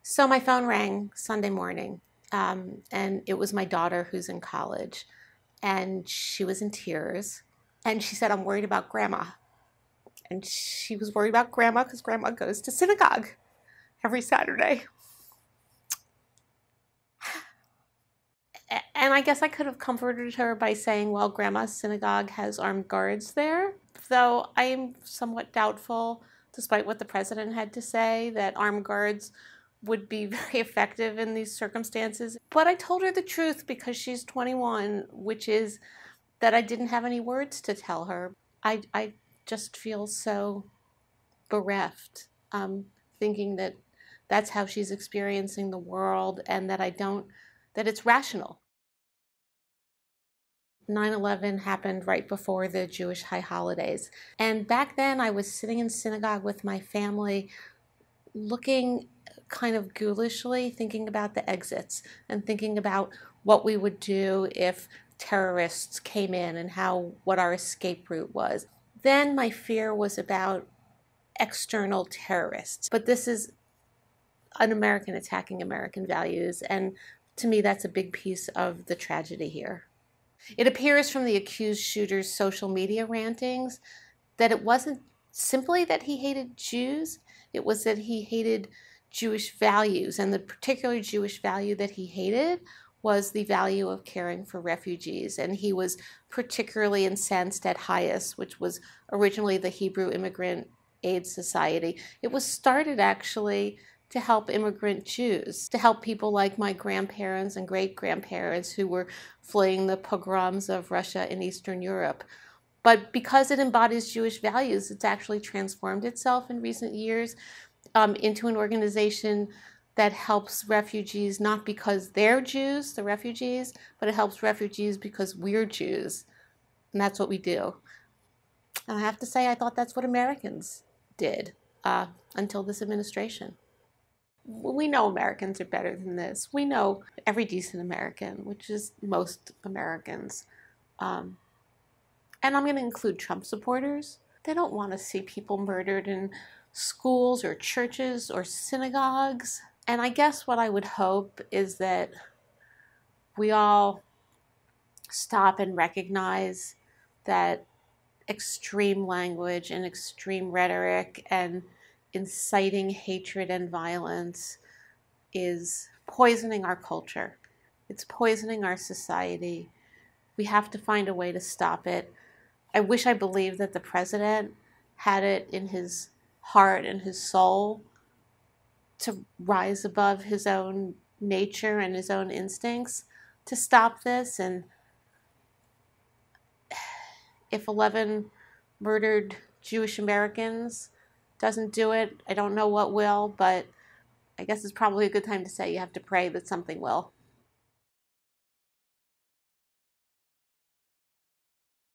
So my phone rang Sunday morning, and it was my daughter who's in college, and she was in tears, and she said, "I'm worried about grandma." And she was worried about grandma because grandma goes to synagogue every Saturday. And I guess I could have comforted her by saying, well, grandma's synagogue has armed guards there, though I am somewhat doubtful, despite what the president had to say, that armed guards would be very effective in these circumstances. But I told her the truth because she's 21, which is that I didn't have any words to tell her. I just feel so bereft, thinking that that's how she's experiencing the world and that that it's rational. 9/11 happened right before the Jewish high holidays. And back then I was sitting in synagogue with my family, looking kind of ghoulishly, thinking about the exits and thinking about what we would do if terrorists came in and what our escape route was. Then my fear was about external terrorists. But this is an American attacking American values, and to me that's a big piece of the tragedy here. It appears from the accused shooter's social media rantings that it wasn't simply that he hated Jews, it was that he hated Jewish values, and the particular Jewish value that he hated was the value of caring for refugees. And he was particularly incensed at HIAS, which was originally the Hebrew Immigrant Aid Society. It was started actually to help immigrant Jews, to help people like my grandparents and great-grandparents who were fleeing the pogroms of Russia and Eastern Europe. But because it embodies Jewish values, it's actually transformed itself in recent years into an organization that helps refugees not because they're Jews, the refugees, but it helps refugees because we're Jews. And that's what we do. And I have to say, I thought that's what Americans did until this administration. We know Americans are better than this. We know every decent American, which is most Americans. And I'm going to include Trump supporters. They don't want to see people murdered in schools or churches or synagogues. And I guess what I would hope is that we all stop and recognize that extreme language and extreme rhetoric and inciting hatred and violence is poisoning our culture. It's poisoning our society. We have to find a way to stop it. I wish I believed that the president had it in his heart and his soul to rise above his own nature and his own instincts to stop this. And if 11 murdered Jewish Americans doesn't do it, I don't know what will, but I guess it's probably a good time to say you have to pray that something will.